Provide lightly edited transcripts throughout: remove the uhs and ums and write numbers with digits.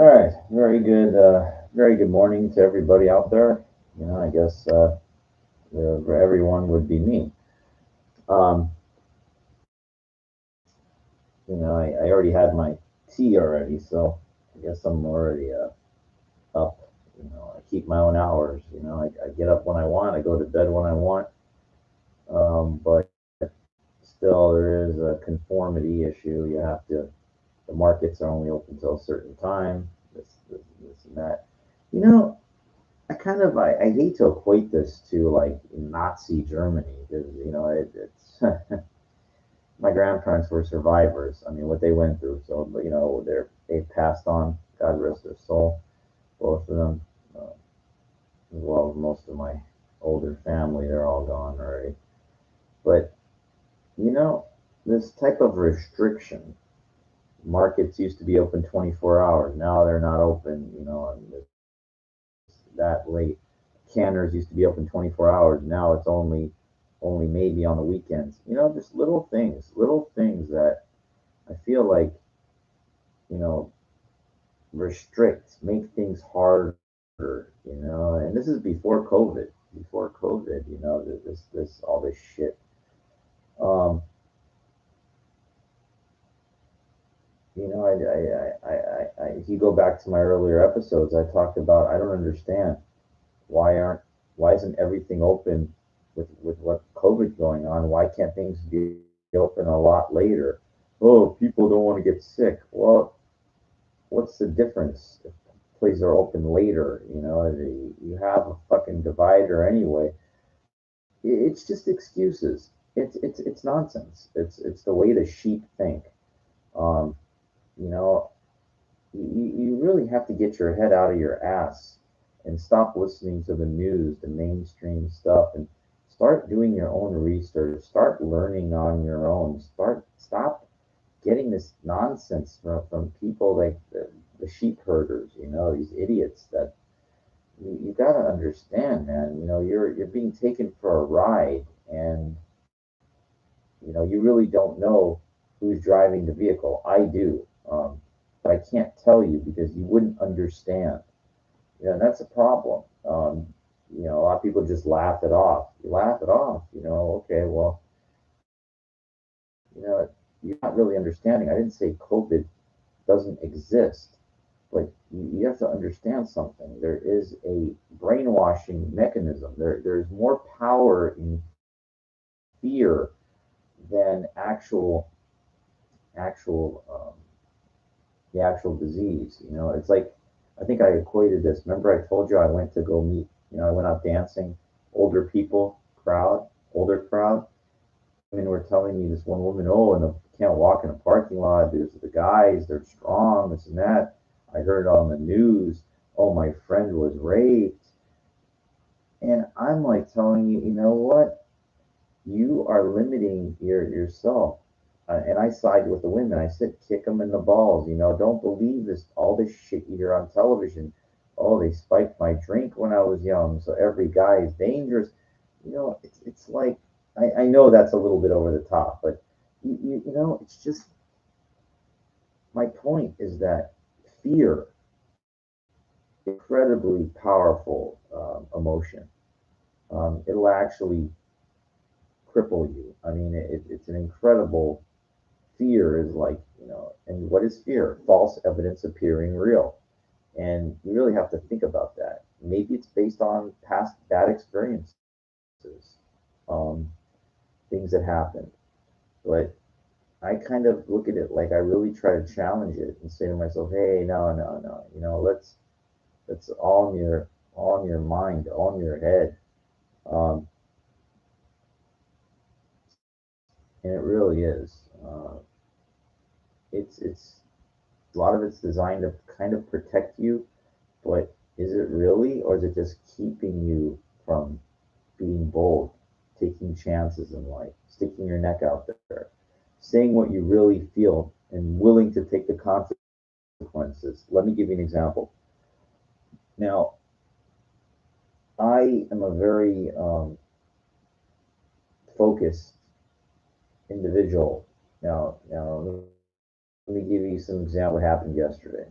All right, very good morning to everybody out there. I guess everyone would be me. Um, I already had my tea already, so I guess I'm already up. I keep my own hours. I get up when I want, I go to bed when I want. But still, there is a conformity issue. The markets are only open till a certain time. This and that. You know, I hate to equate this to like Nazi Germany because it's my grandparents were survivors. I mean, what they went through. So they passed on. God rest their soul, both of them, as well as most of my older family. They're all gone already. But you know, this type of restriction. Markets used to be open 24 hours. Now they're not open. And that late. Canners used to be open 24 hours. Now it's only maybe on the weekends. Just little things that I feel like you know restrict, make things harder. And this is before COVID. Before COVID, this all this shit. Um, if you go back to my earlier episodes, I talked about I don't understand why aren't why isn't everything open with what COVID going on? Why can't things be open a lot later? Oh, people don't want to get sick. Well, what's the difference if places are open later? You have a fucking divider anyway. It's just excuses. It's nonsense. It's the way the sheep think. Um, you know, you really have to get your head out of your ass and stop listening to the news, the mainstream stuff, and start doing your own research. Start learning on your own. Stop getting this nonsense from people like the sheep herders. These idiots that you got to understand, man. You're being taken for a ride, and you really don't know who's driving the vehicle. I do. But I can't tell you because you wouldn't understand. And that's a problem. A lot of people just laugh it off. You laugh it off. Okay, well, you're not really understanding. I didn't say COVID doesn't exist, but you have to understand something. There is a brainwashing mechanism. There's more power in fear than actual the actual disease. It's like I think I equated this. Remember, I told you I went to go meet. I went out dancing, older people, older crowd. Women were telling me, this one woman, oh, and can't walk in a parking lot. There's the guys, they're strong, this and that. I heard it on the news. Oh, my friend was raped. And I'm like telling you, you know what? You are limiting yourself. And I side with the women. I said, kick them in the balls. Don't believe all this shit you hear on television. Oh, they spiked my drink when I was young, so every guy is dangerous. It's like I know that's a little bit over the top, but it's just my point is that fear is an incredibly powerful emotion. It'll actually cripple you. I mean, it's an incredible fear is like, and what is fear? False evidence appearing real. And you really have to think about that. Maybe it's based on past bad experiences, um, things that happened. But I kind of look at it like I really try to challenge it and say to myself, hey, no, no, no, let's all in your mind, all in your head. Um, and it really is. It's a lot of it's designed to kind of protect you, but is it really, or is it just keeping you from being bold, taking chances in life, sticking your neck out there, saying what you really feel, and willing to take the consequences? Let me give you an example. Now, I am a very focused individual. Now, let me give you some example. What happened yesterday?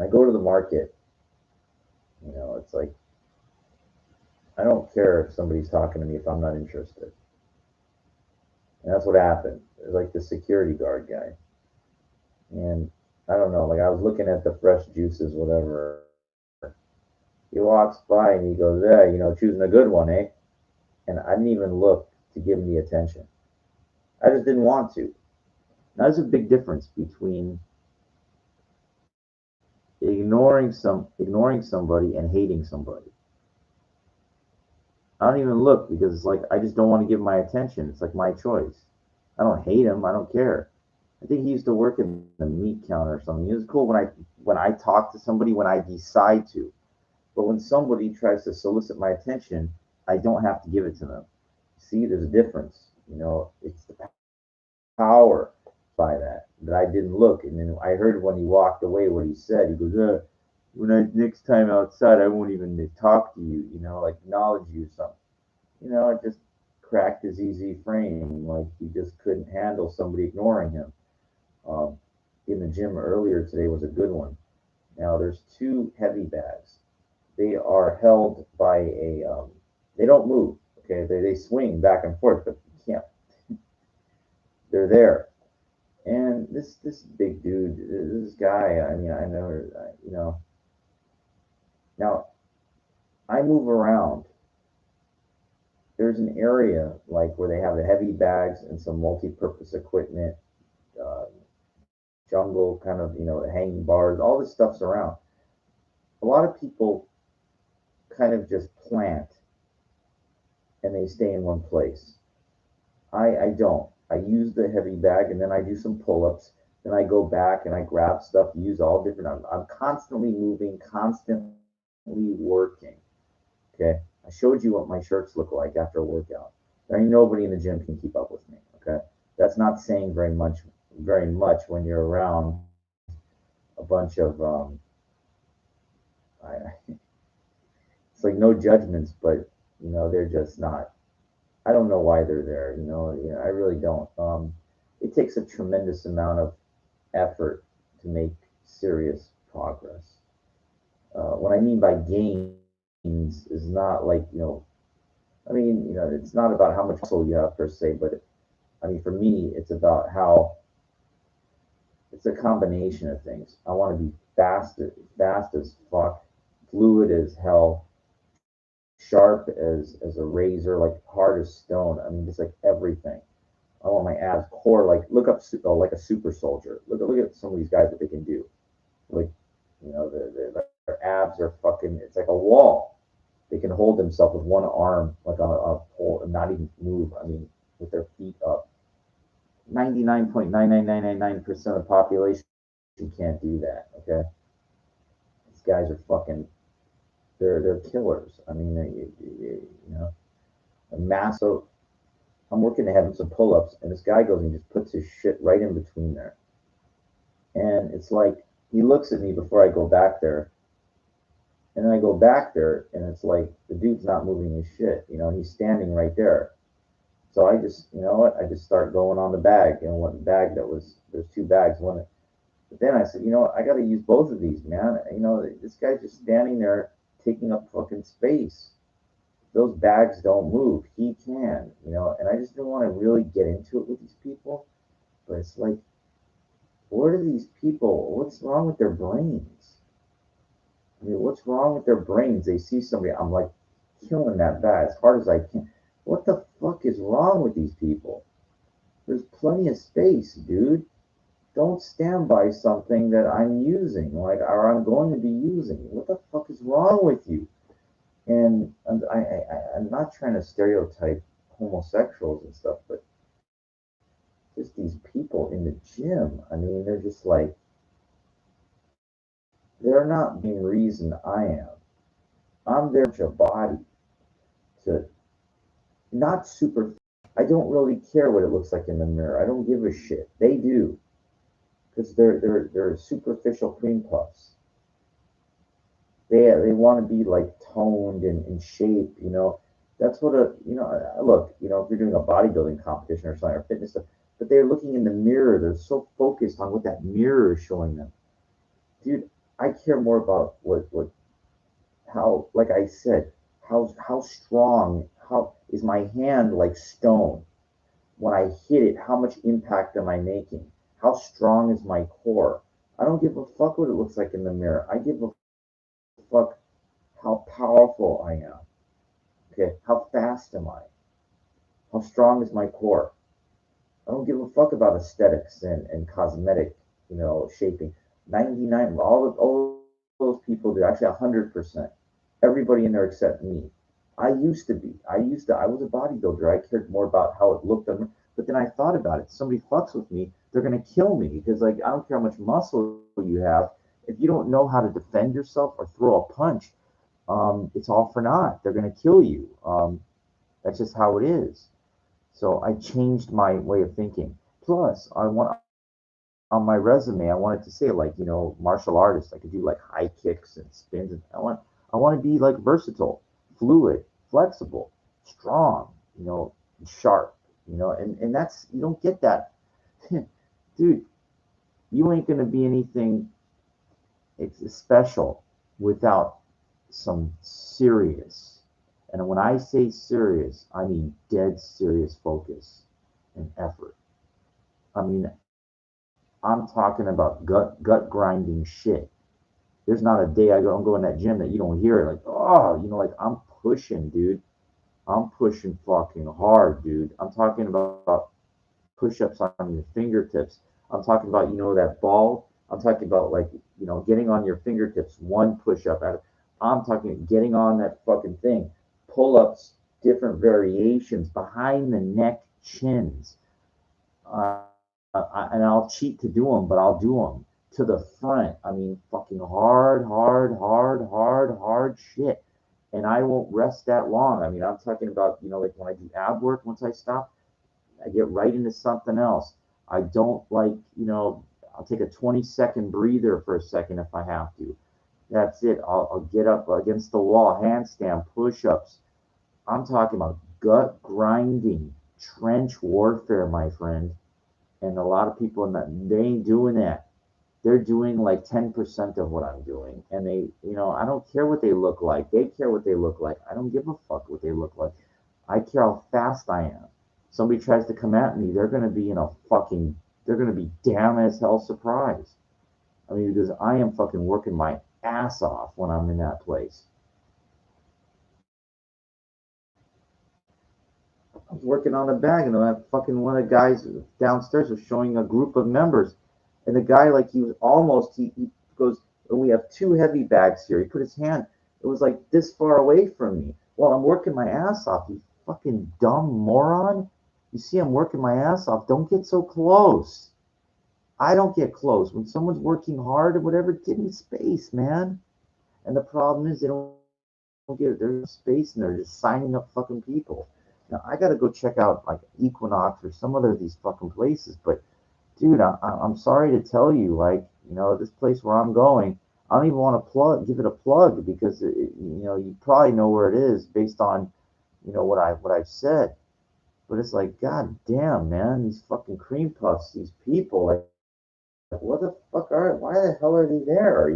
I go to the market, it's like I don't care if somebody's talking to me if I'm not interested. And that's what happened. Like the security guard guy. And I don't know, like I was looking at the fresh juices, whatever. He walks by and he goes, "Yeah, choosing a good one, eh?" And I didn't even look to give him the attention. I just didn't want to. Now, there's a big difference between ignoring somebody and hating somebody. I don't even look because it's like I just don't want to give my attention. It's like my choice. I don't hate him. I don't care. I think he used to work in the meat counter or something. He was cool when I talk to somebody when I decide to. But when somebody tries to solicit my attention, I don't have to give it to them. See, there's a difference. It's the power by that I didn't look. And then I heard when he walked away what he said. He goes, when I next time outside, I won't even talk to you, like acknowledge you or something. It just cracked his easy frame. Like he just couldn't handle somebody ignoring him. Um, in the gym earlier today was a good one. Now there's two heavy bags. They are held by they don't move. Okay, they swing back and forth, but you can't. They're there. And this big dude, this guy, I mean, I never, now I move around. There's an area like where they have the heavy bags and some multi-purpose equipment, uh, jungle kind of, hanging bars, all this stuff's around. A lot of people kind of just plant and they stay in one place. I don't. I use the heavy bag and then I do some pull-ups. Then I go back and I grab stuff, use all different. I'm constantly moving, constantly working. Okay. I showed you what my shirts look like after a workout. There ain't nobody in the gym can keep up with me. Okay. That's not saying very much when you're around a bunch of I, it's like no judgments, but they're just not. I don't know why they're there. I really don't. It takes a tremendous amount of effort to make serious progress. What I mean by gains is not like I mean it's not about how much muscle you have per se, but I mean for me it's about how it's a combination of things. I want to be fast as fuck, fluid as hell, sharp as a razor, like hard as stone. I mean, just like everything. I want my abs, core, like look up like a super soldier. Look at some of these guys what they can do. Like their abs are fucking. It's like a wall. They can hold themselves with one arm, like on a pole, and not even move. I mean, with their feet up. 99.99999% of the population can't do that. Okay, these guys are fucking. They're killers. I mean, a massive. I'm working to have some pull-ups, and this guy goes and just puts his shit right in between there. And it's like he looks at me before I go back there, and then I go back there, and it's like the dude's not moving his shit. He's standing right there. So I just, what? I just start going on the bag, and what bag that was? There's two bags. But then I said, I got to use both of these, man. This guy's just standing there taking up fucking space. Those bags don't move. He can, and I just didn't want to really get into it with these people. But it's like, what are these people? What's wrong with their brains? I mean, what's wrong with their brains? They see somebody, I'm like killing that bag as hard as I can. What the fuck is wrong with these people? There's plenty of space, dude. Don't stand by something that I'm using, like, or I'm going to be using. What the fuck is wrong with you? And I'm not trying to stereotype homosexuals and stuff, but just these people in the gym. I mean, they're just like, they're not being reason I am. I'm there to body, to not super. I don't really care what it looks like in the mirror. I don't give a shit. They do because they're superficial cream puffs. They want to be like toned and in shape. That's what a look. If you're doing a bodybuilding competition or something or fitness stuff, but they're looking in the mirror. They're so focused on what that mirror is showing them, dude. I care more about what how, like I said, how strong, how is my hand like stone when I hit it, how much impact am I making? How strong is my core? I don't give a fuck what it looks like in the mirror. I give a fuck how powerful I am. Okay, how fast am I? How strong is my core? I don't give a fuck about aesthetics and cosmetic, shaping. 99, all those people do, actually 100%. Everybody in there except me. I was a bodybuilder. I cared more about how it looked on me. But then I thought about it. Somebody fucks with me, they're gonna kill me because like I don't care how much muscle you have. If you don't know how to defend yourself or throw a punch, it's all for naught. They're gonna kill you. That's just how it is. So I changed my way of thinking. Plus, I want on my resume, I wanted to say like, martial artist. I could do like high kicks and spins. And I want to be like versatile, fluid, flexible, strong, sharp, and that's, you don't get that. Dude, you ain't gonna be anything special without some serious. And when I say serious, I mean dead serious focus and effort. I mean, I'm talking about gut grinding shit. There's not a day I'm going to that gym that you don't hear it like, oh, like I'm pushing, dude. I'm pushing fucking hard, dude. I'm talking about push-ups on your fingertips. I'm talking about, that ball. I'm talking about like, getting on your fingertips, one push-up at it. I'm talking getting on that fucking thing. Pull-ups, different variations, behind the neck chins. Uh, and I'll cheat to do them, but I'll do them to the front. I mean, fucking hard, hard, hard, hard, hard shit. And I won't rest that long. I mean, I'm talking about, like when I do ab work, once I stop, I get right into something else. I don't like, I'll take a 20-second breather for a second if I have to. That's it. I'll get up against the wall, handstand, push ups. I'm talking about gut grinding, trench warfare, my friend. And a lot of people in that, they ain't doing that. They're doing like 10% of what I'm doing. And they, I don't care what they look like. They care what they look like. I don't give a fuck what they look like. I care how fast I am. Somebody tries to come at me, they're going to be they're going to be damn as hell surprised. I mean, because I am fucking working my ass off when I'm in that place. I was working on the bag, and that fucking one of the guys downstairs was showing a group of members, and the guy like he was almost he goes, we have two heavy bags here. He put his hand, it was like this far away from me. While I'm working my ass off, you fucking dumb moron. You see, I'm working my ass off. Don't get so close. I don't get close. When someone's working hard or whatever, give me space, man. And the problem is they don't get it. There's space and they're just signing up fucking people. Now I gotta go check out like Equinox or some other of these fucking places. But dude, I'm sorry to tell you, like, this place where I'm going, I don't even want to give it a plug because you probably know where it is based on, what I've said. But it's like, god damn, man, these fucking cream puffs, these people, like, what the fuck why the hell are they there?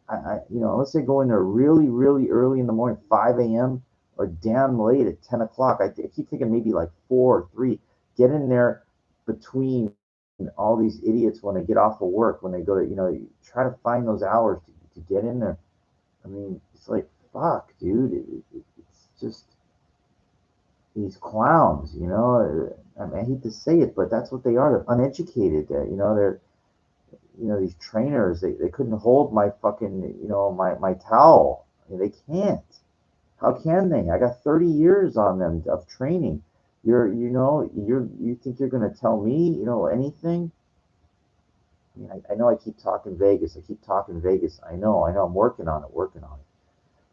Unless they go in there really, really early in the morning, 5 a.m. or damn late at 10 o'clock. I keep thinking maybe like 4 or 3. Get in there between all these idiots when they get off of work, when they go to, try to find those hours to get in there. I mean, it's like, fuck, dude. It's just these clowns, I mean, I hate to say it, but that's what they are. They're uneducated. They're these trainers, they couldn't hold my fucking, my towel. I mean, they can't. How can they? I got 30 years on them of training. You think you're gonna tell me, anything? I mean, I know I keep talking Vegas. I keep talking Vegas. I know. I'm working on it.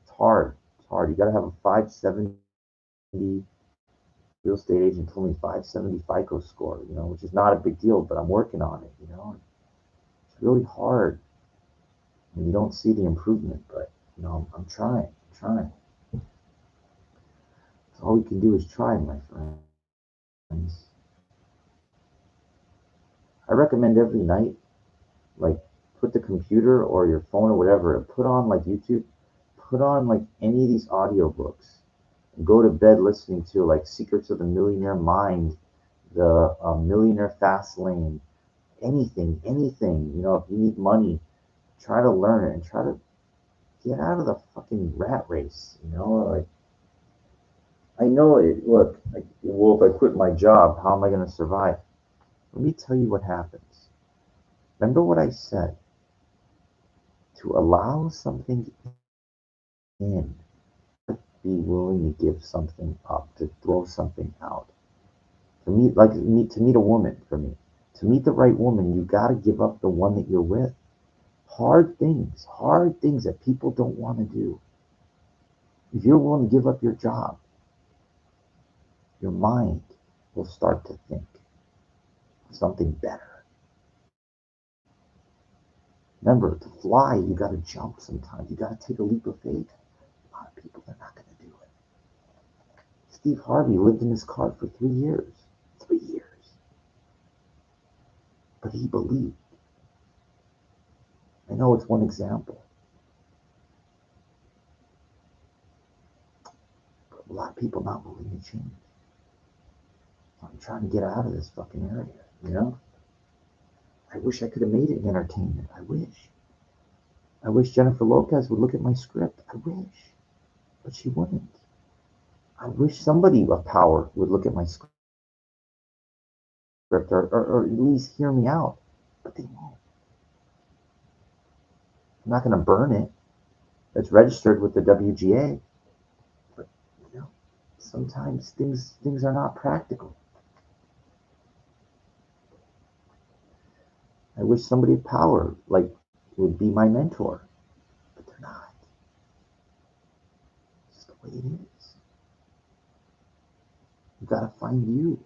It's hard. It's hard. You gotta have a 570 real estate agent told me 570 FICO score, which is not a big deal, but I'm working on it. It's really hard. And you don't see the improvement, but I'm trying. I'm trying. So all we can do is try, my friends. I recommend every night, like put the computer or your phone or whatever, and put on like YouTube, put on like any of these audiobooks, and go to bed listening to like Secrets of the Millionaire Mind, the Millionaire Fast Lane, anything. You know, if you need money, try to learn it and try to get out of the fucking rat race. You know, like I know it. Look, like, well, if I quit my job, how am I going to survive? Let me tell you what happens. Remember what I said. To allow something in, be willing to give something up, to throw something out. To meet a woman, for me, to meet the right woman, you got to give up the one that you're with. Hard things that people don't want to do. If you're willing to give up your job, your mind will start to think of something better. Remember, to fly, you got to jump sometimes. You got to take a leap of faith. A lot of people are not going to do it. Steve Harvey lived in his car for 3 years. 3 years. But he believed. I know it's one example. But a lot of people not willing to change. I'm trying to get out of this fucking area, you know? I wish I could have made it in entertainment. I wish. I wish Jennifer Lopez would look at my script. I wish. But she wouldn't. I wish somebody of power would look at my script or at least hear me out. But they won't. I'm not going to burn it. It's registered with the WGA. But, you know, sometimes things are not practical. I wish somebody of power, like, would be my mentor. But they're not. It's just the way it is. You got to find you.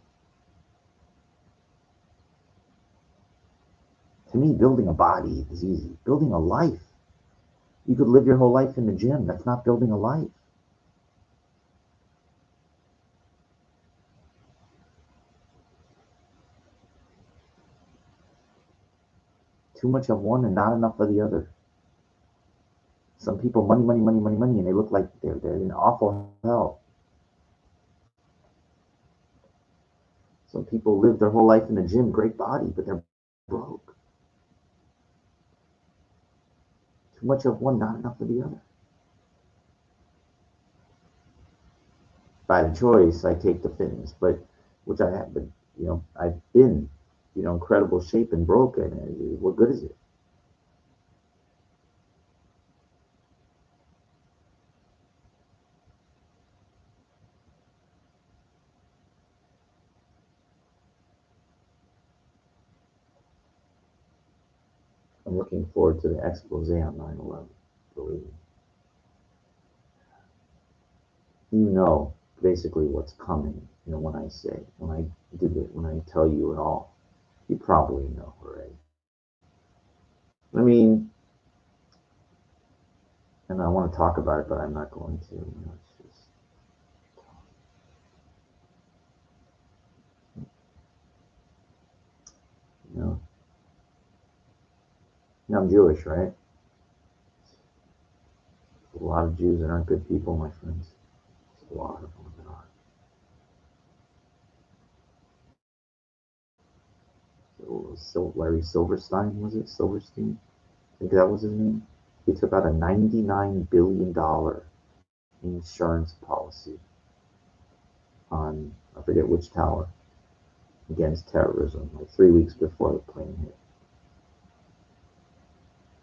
To me, building a body is easy. Building a life. You could live your whole life in the gym. That's not building a life. Too much of one and not enough of the other. Some people, money, and they look like they're in awful hell. Some people live their whole life in the gym, great body, but they're broke. Too much of one, not enough of the other. By the choice, I take the fitness, but which I have, but you know, I've been, you know, incredible shape and broke, and what good is it? I'm looking forward to the expose on 9/11. Believe me. You know basically what's coming. You know when I say when I tell you it all, you probably know already. I mean, and I want to talk about it, but I'm not going to. You know, it's just you know. You know, I'm Jewish, right? A lot of Jews that aren't good people, my friends. There's a lot of them that aren't. So Larry Silverstein, was it Silverstein? I think that was his name. He took out a $99 billion insurance policy on, I forget which tower, against terrorism, like 3 weeks before the plane hit.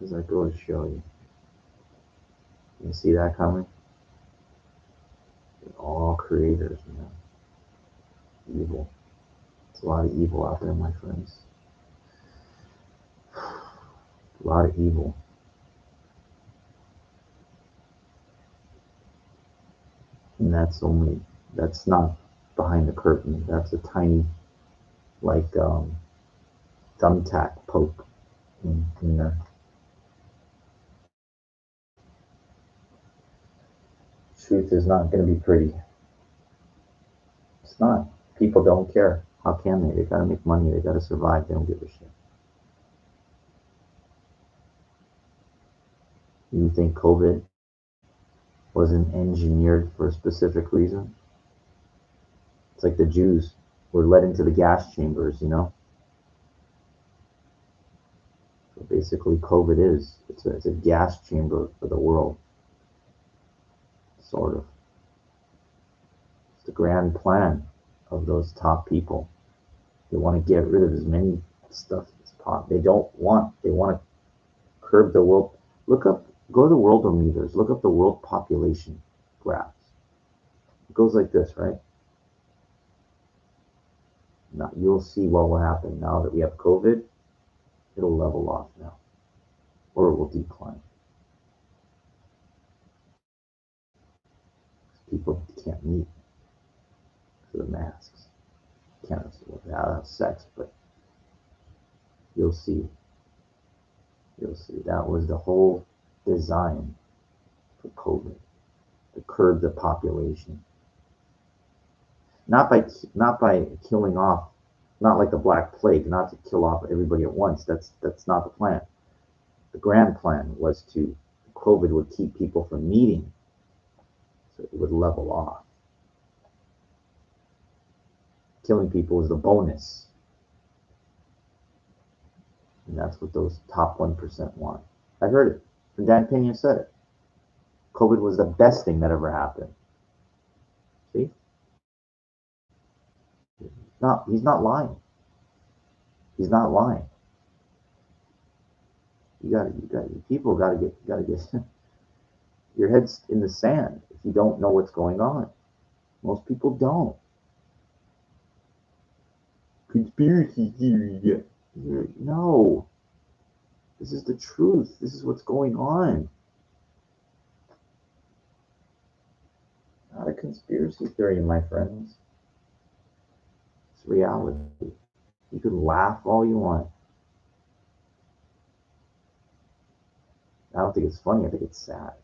As I go to show you. You see that coming? They're all creators, man. Evil. There's a lot of evil out there, my friends. A lot of evil. And that's not behind the curtain. That's a tiny, like, thumbtack poke in there. Truth is not going to be pretty. It's not. People don't care. How can they? They got to make money. They got to survive. They don't give a shit. You think COVID wasn't engineered for a specific reason? It's like the Jews were led into the gas chambers, you know? So basically, COVID it's a gas chamber for the world, sort of. It's the grand plan of those top people. They want to get rid of as many stuff as possible. They want to curb the world. Look up, go to the Worldometers, look up the world population graphs. It goes like this, right? Now, you'll see what will happen now that we have COVID. It'll level off now, or it will decline. People can't meet for the masks. Can't have sex, but you'll see. You'll see. That was the whole design for COVID, to curb the population. Not by killing off, not like the Black Plague, not to kill off everybody at once. That's not the plan. The grand plan was to COVID would keep people from meeting, so it would level off. Killing people is the bonus, and that's what those top 1% want. I heard it. And Dan Pena said it. COVID was the best thing that ever happened. See? No, he's not lying. He's not lying. People gotta get your head's in the sand if you don't know what's going on. Most people don't. Conspiracy theory. No. This is the truth. This is what's going on. Not a conspiracy theory, my friends. It's reality. You can laugh all you want. I don't think it's funny. I think it's sad.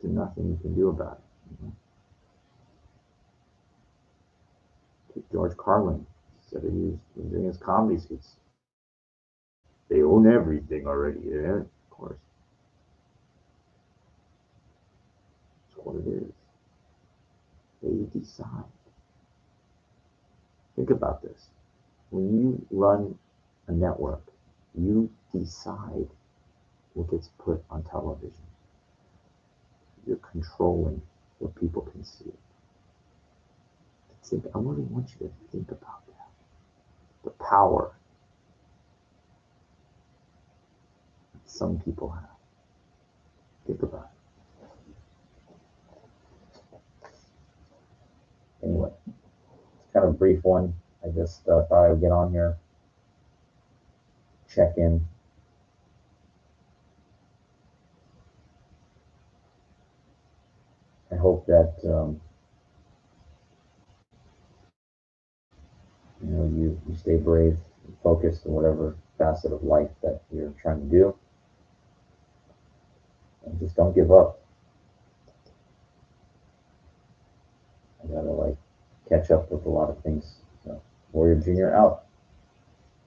There's nothing you can do about it. You know? George Carlin said he was doing his comedy skits. They own everything already. Yeah, of course. That's what it is. They decide. Think about this. When you run a network, you decide what gets put on television. You're controlling what people can see. I really want you to think about that. The power that some people have. Think about it. Anyway, it's kind of a brief one. I just thought I would get on here, check in. I hope that you stay brave, and focused on whatever facet of life that you're trying to do, and just don't give up. I gotta catch up with a lot of things. So, Warrior Junior out.